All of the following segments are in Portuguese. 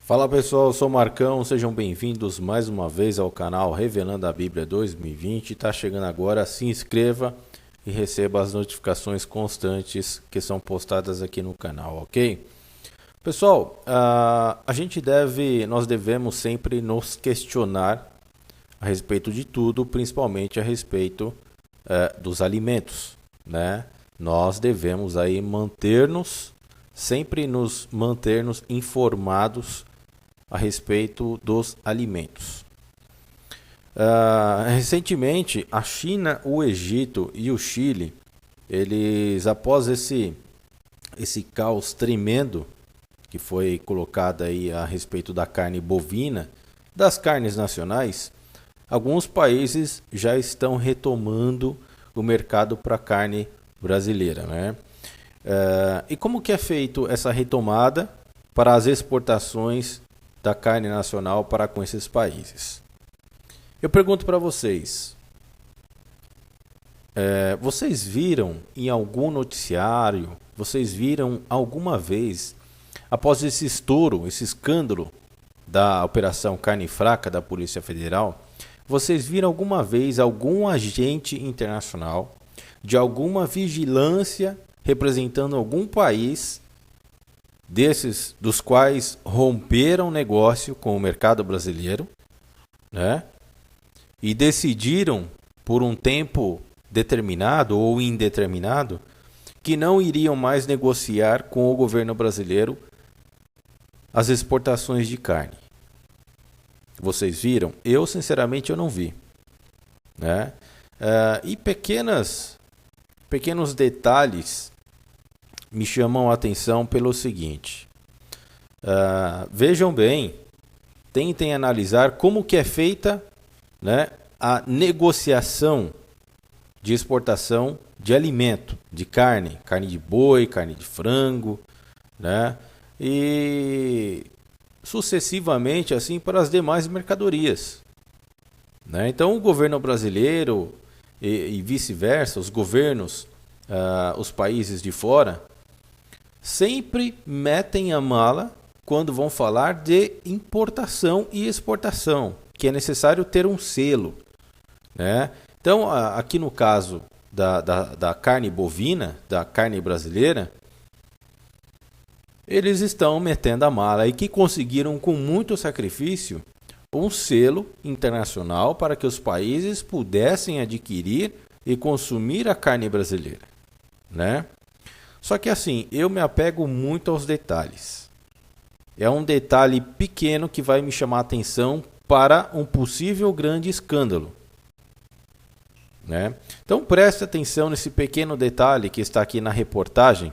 Fala pessoal, eu sou o Marcão, sejam bem-vindos mais uma vez ao canal Revelando a Bíblia 2020. Está chegando agora, se inscreva e receba as notificações constantes que são postadas aqui no canal, ok? Pessoal, nós devemos sempre nos questionar a respeito de tudo, principalmente a respeito dos alimentos, né? Nós devemos aí sempre nos mantermos informados a respeito dos alimentos. Recentemente, a China, o Egito e o Chile, eles, após esse caos tremendo que foi colocado aí a respeito da carne bovina, das carnes nacionais, alguns países já estão retomando o mercado para a carne brasileira, né? E como que é feito essa retomada para as exportações da carne nacional para com esses países? Eu pergunto para vocês, vocês viram em algum noticiário, vocês viram alguma vez, após esse estouro, esse escândalo da Operação Carne Fraca da Polícia Federal, vocês viram alguma vez algum agente internacional de alguma vigilância representando algum país desses dos quais romperam negócio com o mercado brasileiro, né? E decidiram por um tempo determinado ou indeterminado que não iriam mais negociar com o governo brasileiro as exportações de carne. Vocês viram? Eu, sinceramente, eu não vi, né? E pequenos detalhes me chamam a atenção pelo seguinte. Vejam bem, tentem analisar como que é feita, né, a negociação de exportação de alimento, de carne de boi, carne de frango, né, e sucessivamente assim para as demais mercadorias, né? Então o governo brasileiro e vice-versa, os governos, os países de fora, sempre metem a mala quando vão falar de importação e exportação, que é necessário ter um selo, né? Então, aqui no caso da carne bovina, da carne brasileira, eles estão metendo a mala e que conseguiram com muito sacrifício um selo internacional para que os países pudessem adquirir e consumir a carne brasileira, né? Só que assim, eu me apego muito aos detalhes. É um detalhe pequeno que vai me chamar a atenção para um possível grande escândalo, né? Então preste atenção nesse pequeno detalhe que está aqui na reportagem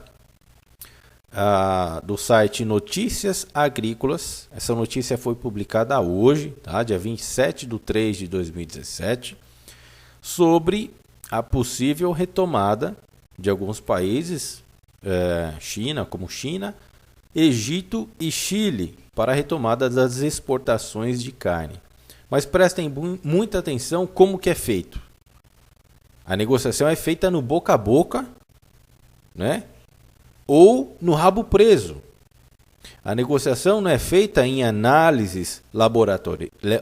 do site Notícias Agrícolas. Essa notícia foi publicada hoje, tá? Dia 27/3/2017, sobre a possível retomada de alguns países, como China, Egito e Chile, para a retomada das exportações de carne. Mas prestem muita atenção como que é feito. A negociação é feita no boca a boca, né? Ou no rabo preso. A negociação não é feita em análises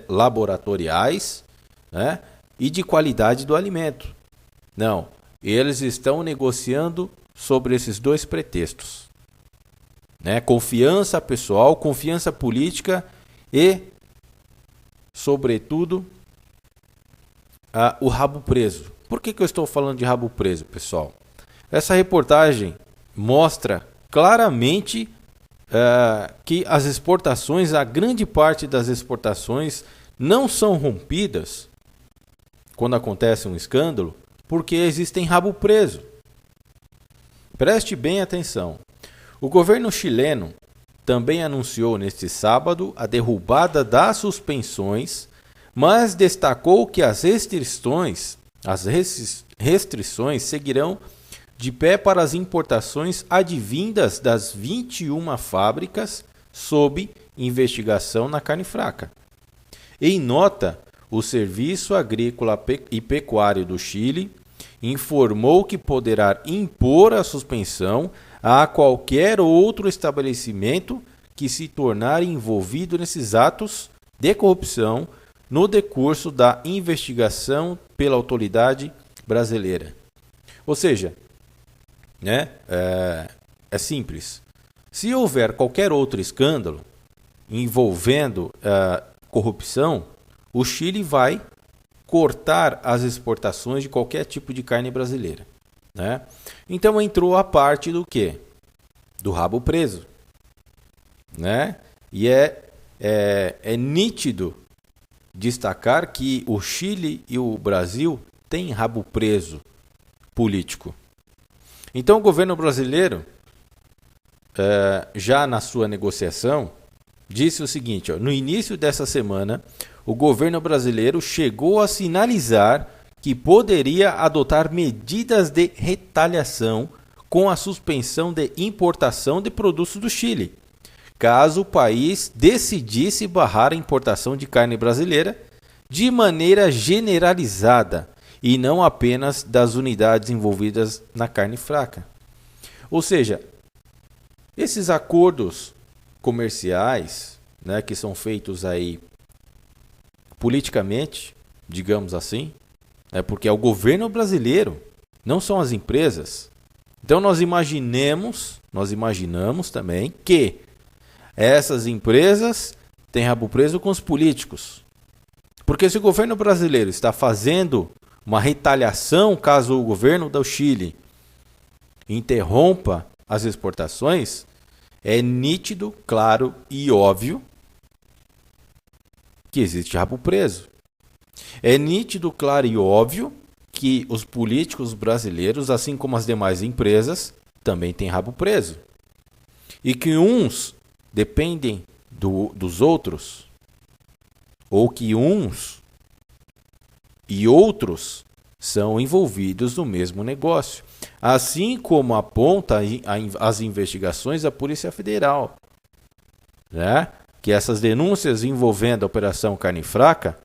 laboratoriais, né, e de qualidade do alimento. Não, eles estão negociando sobre esses dois pretextos, né? Confiança pessoal, confiança política e, sobretudo, o rabo preso. Por que eu estou falando de rabo preso, pessoal? Essa reportagem mostra claramente que as exportações, a grande parte das exportações, não são rompidas quando acontece um escândalo, porque existem rabo preso. Preste bem atenção. O governo chileno também anunciou neste sábado a derrubada das suspensões, mas destacou que as restrições seguirão de pé para as importações advindas das 21 fábricas sob investigação na carne fraca. Em nota, o Serviço Agrícola e Pecuário do Chile informou que poderá impor a suspensão a qualquer outro estabelecimento que se tornar envolvido nesses atos de corrupção no decurso da investigação pela autoridade brasileira. Ou seja, né, é simples. Se houver qualquer outro escândalo envolvendo corrupção, o Chile vai cortar as exportações de qualquer tipo de carne brasileira, né? Então entrou a parte do quê? Do rabo preso, né? E é nítido destacar que o Chile e o Brasil têm rabo preso político. Então o governo brasileiro, já na sua negociação, disse o seguinte, ó, no início dessa semana, o governo brasileiro chegou a sinalizar que poderia adotar medidas de retaliação com a suspensão de importação de produtos do Chile, caso o país decidisse barrar a importação de carne brasileira de maneira generalizada e não apenas das unidades envolvidas na carne fraca. Ou seja, esses acordos comerciais, né, que são feitos aí politicamente, digamos assim, porque é o governo brasileiro, não são as empresas. Então nós imaginamos também que essas empresas têm rabo preso com os políticos. Porque se o governo brasileiro está fazendo uma retaliação caso o governo do Chile interrompa as exportações, é nítido, claro e óbvio que existe rabo preso. É nítido, claro e óbvio que os políticos brasileiros, assim como as demais empresas, também têm rabo preso. E que uns dependem dos outros, ou que uns e outros são envolvidos no mesmo negócio. Assim como aponta as investigações da Polícia Federal, né? Que essas denúncias envolvendo a Operação Carne Fraca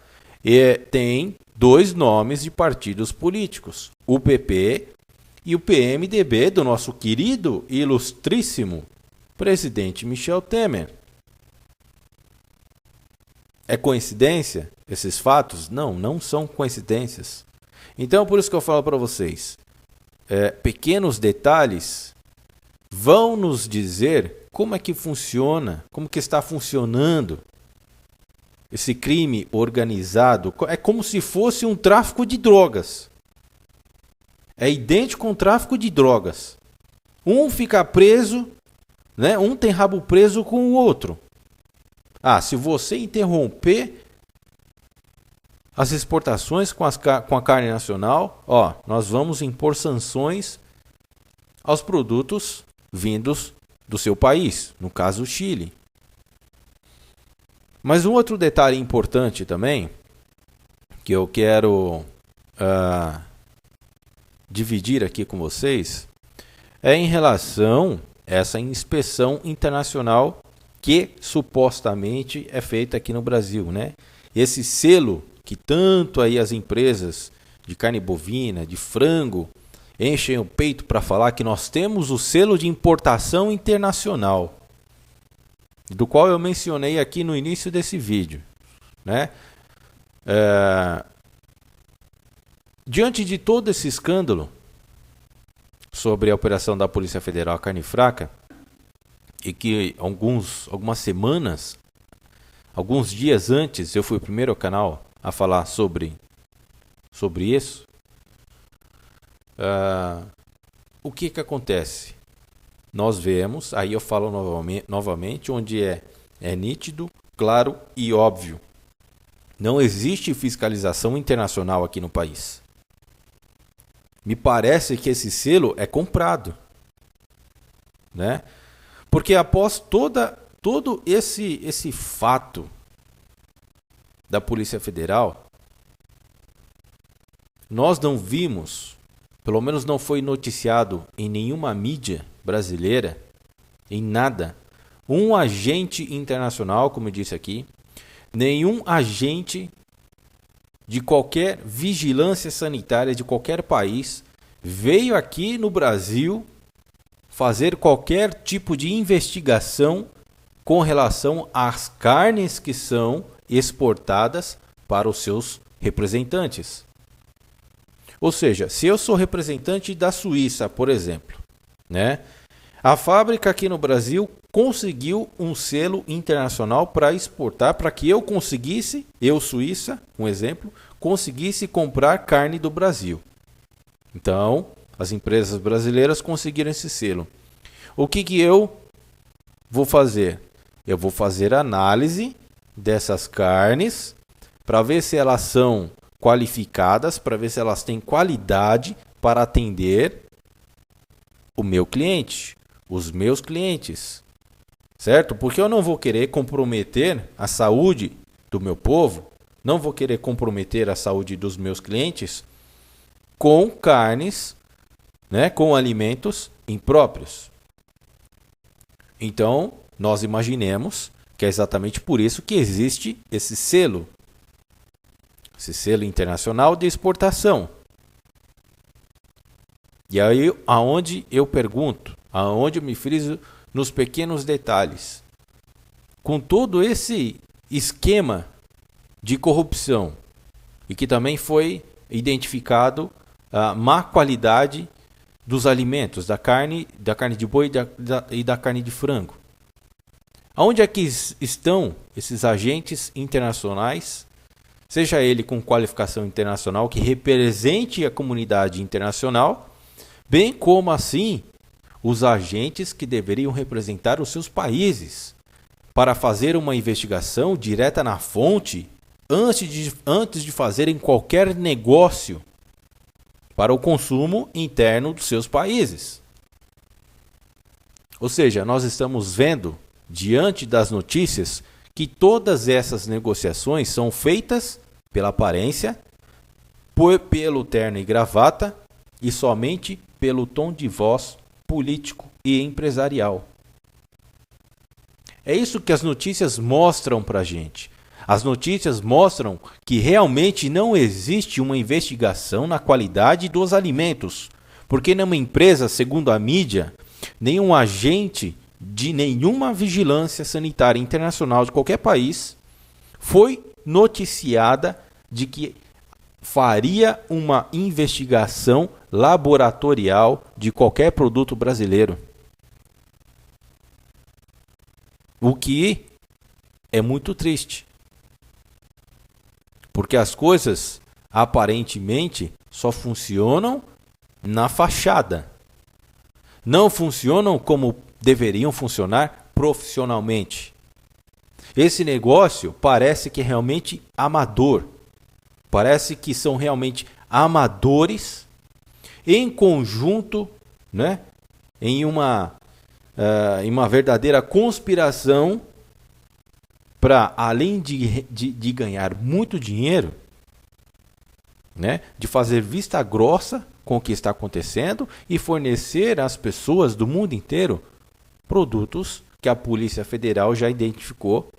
têm dois nomes de partidos políticos, o PP e o PMDB do nosso querido e ilustríssimo presidente Michel Temer. É coincidência esses fatos? Não, não são coincidências. Então, por isso que eu falo para vocês, pequenos detalhes vão nos dizer como é que funciona, como que está funcionando esse crime organizado. É como se fosse um tráfico de drogas. É idêntico a um tráfico de drogas. Um fica preso, né? Um tem rabo preso com o outro. Se você interromper as exportações com a carne nacional, nós vamos impor sanções aos produtos vindos do seu país, no caso o Chile. Mas um outro detalhe importante também, que eu quero dividir aqui com vocês, é em relação a essa inspeção internacional que supostamente é feita aqui no Brasil, né? Esse selo que tanto aí as empresas de carne bovina, de frango, enchem o peito para falar que nós temos o selo de importação internacional, do qual eu mencionei aqui no início desse vídeo, né? Diante de todo esse escândalo sobre a operação da Polícia Federal Carne Fraca, e que algumas semanas, alguns dias antes, eu fui o primeiro canal a falar sobre isso, o que acontece? Nós vemos, aí eu falo novamente, onde é nítido, claro e óbvio. Não existe fiscalização internacional aqui no país. Me parece que esse selo é comprado, né? Porque após todo esse fato da Polícia Federal, nós não vimos, pelo menos não foi noticiado em nenhuma mídia brasileira, em nada, um agente internacional, como eu disse aqui, nenhum agente de qualquer vigilância sanitária de qualquer país veio aqui no Brasil fazer qualquer tipo de investigação com relação às carnes que são exportadas para os seus representantes. Ou seja, se eu sou representante da Suíça, por exemplo, né? A fábrica aqui no Brasil conseguiu um selo internacional para exportar, para que eu conseguisse, eu Suíça, um exemplo, conseguisse comprar carne do Brasil. Então, as empresas brasileiras conseguiram esse selo. O que eu vou fazer? Eu vou fazer análise dessas carnes para ver se elas são qualificadas, para ver se elas têm qualidade para atender o meu cliente, os meus clientes, certo? Porque eu não vou querer comprometer a saúde do meu povo, não vou querer comprometer a saúde dos meus clientes com carnes, né, com alimentos impróprios. Então, nós imaginemos que é exatamente por isso que existe esse selo internacional de exportação. E aí, aonde eu pergunto, aonde eu me friso nos pequenos detalhes. Com todo esse esquema de corrupção, e que também foi identificado a má qualidade dos alimentos, da carne de boi e da carne de frango. Onde é que estão esses agentes internacionais, seja ele com qualificação internacional, que represente a comunidade internacional, bem como assim os agentes que deveriam representar os seus países, para fazer uma investigação direta na fonte, antes de fazerem qualquer negócio para o consumo interno dos seus países. Ou seja, nós estamos vendo, diante das notícias, que todas essas negociações são feitas pela aparência, pelo terno e gravata e somente pelo tom de voz político e empresarial. É isso que as notícias mostram para a gente. As notícias mostram que realmente não existe uma investigação na qualidade dos alimentos, porque nenhuma empresa, segundo a mídia, nenhum agente de nenhuma vigilância sanitária internacional de qualquer país foi noticiada de que faria uma investigação laboratorial de qualquer produto brasileiro. O que é muito triste. Porque as coisas aparentemente só funcionam na fachada. Não funcionam como deveriam funcionar profissionalmente. Esse negócio parece que é realmente amador. Parece que são realmente amadores em conjunto, né, em uma verdadeira conspiração para, além de ganhar muito dinheiro, né, de fazer vista grossa com o que está acontecendo e fornecer às pessoas do mundo inteiro produtos que a Polícia Federal já identificou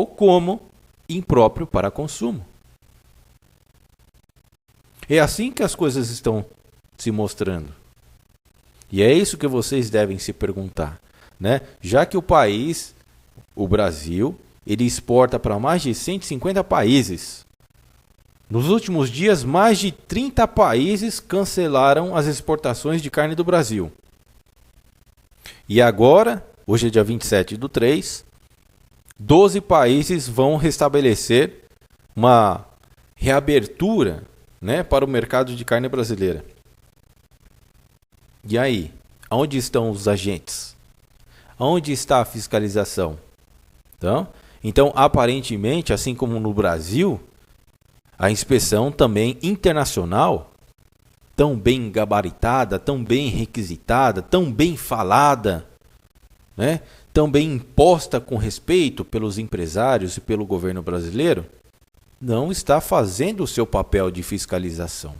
como impróprio para consumo. É assim que as coisas estão se mostrando. E é isso que vocês devem se perguntar, né? Já que o país, o Brasil, ele exporta para mais de 150 países. Nos últimos dias, mais de 30 países cancelaram as exportações de carne do Brasil. E agora, hoje é dia 27/3, 12 países vão restabelecer uma reabertura, né, para o mercado de carne brasileira. E aí, onde estão os agentes? Onde está a fiscalização? Então, aparentemente, assim como no Brasil, a inspeção também internacional, tão bem gabaritada, tão bem requisitada, tão bem falada, né, tão bem imposta com respeito pelos empresários e pelo governo brasileiro, não está fazendo o seu papel de fiscalização.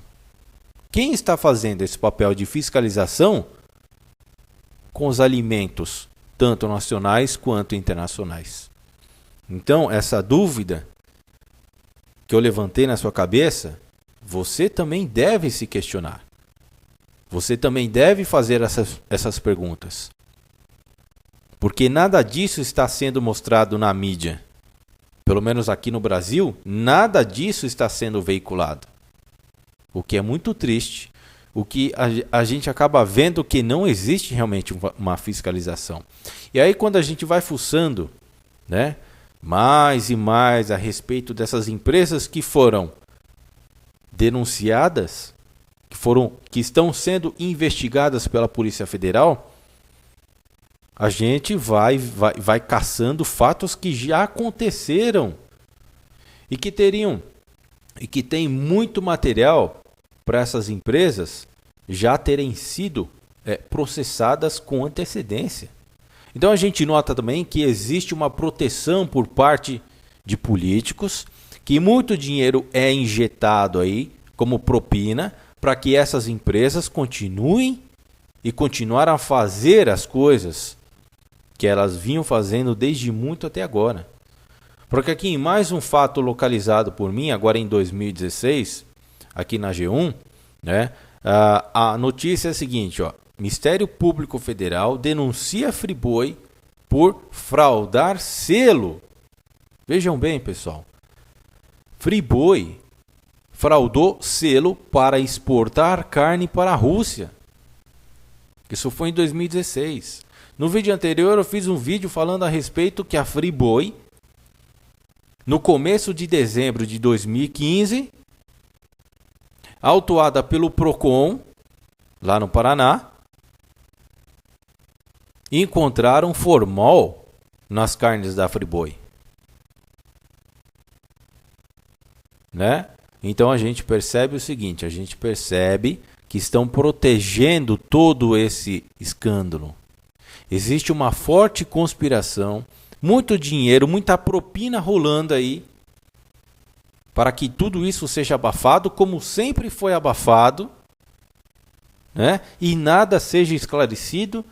Quem está fazendo esse papel de fiscalização com os alimentos, tanto nacionais quanto internacionais? Então, essa dúvida que eu levantei na sua cabeça, você também deve se questionar. Você também deve fazer essas perguntas. Porque nada disso está sendo mostrado na mídia. Pelo menos aqui no Brasil, nada disso está sendo veiculado. O que é muito triste. O que a gente acaba vendo que não existe realmente uma fiscalização. E aí quando a gente vai fuçando, né, mais e mais a respeito dessas empresas que foram denunciadas, que estão sendo investigadas pela Polícia Federal, a gente vai caçando fatos que já aconteceram e que tem muito material para essas empresas já terem sido processadas com antecedência. Então a gente nota também que existe uma proteção por parte de políticos, que muito dinheiro é injetado aí como propina para que essas empresas continuem e continuaram a fazer as coisas que elas vinham fazendo desde muito até agora. Porque aqui em mais um fato localizado por mim, agora em 2016, aqui na G1, né, a notícia é a seguinte, ó: Ministério Público Federal denuncia Friboi por fraudar selo. Vejam bem, pessoal. Friboi fraudou selo para exportar carne para a Rússia. Isso foi em 2016. No vídeo anterior eu fiz um vídeo falando a respeito que a Friboi, no começo de dezembro de 2015, autuada pelo Procon, lá no Paraná, encontraram formol nas carnes da Friboi. Né? Então a gente percebe o seguinte, a gente percebe que estão protegendo todo esse escândalo. Existe uma forte conspiração, muito dinheiro, muita propina rolando aí para que tudo isso seja abafado, como sempre foi abafado, né? E nada seja esclarecido,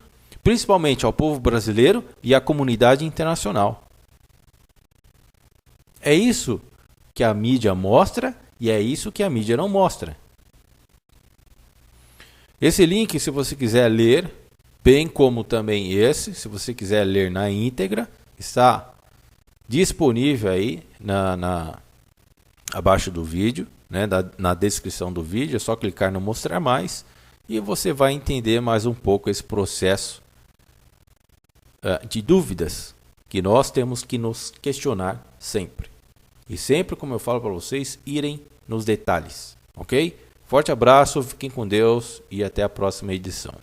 principalmente ao povo brasileiro e à comunidade internacional. É isso que a mídia mostra e é isso que a mídia não mostra. Esse link, se você quiser ler, bem como também esse, se você quiser ler na íntegra, está disponível aí abaixo do vídeo, né, na descrição do vídeo. É só clicar no mostrar mais e você vai entender mais um pouco esse processo de dúvidas que nós temos que nos questionar sempre. E sempre, como eu falo para vocês, irem nos detalhes, ok? Forte abraço, fiquem com Deus e até a próxima edição.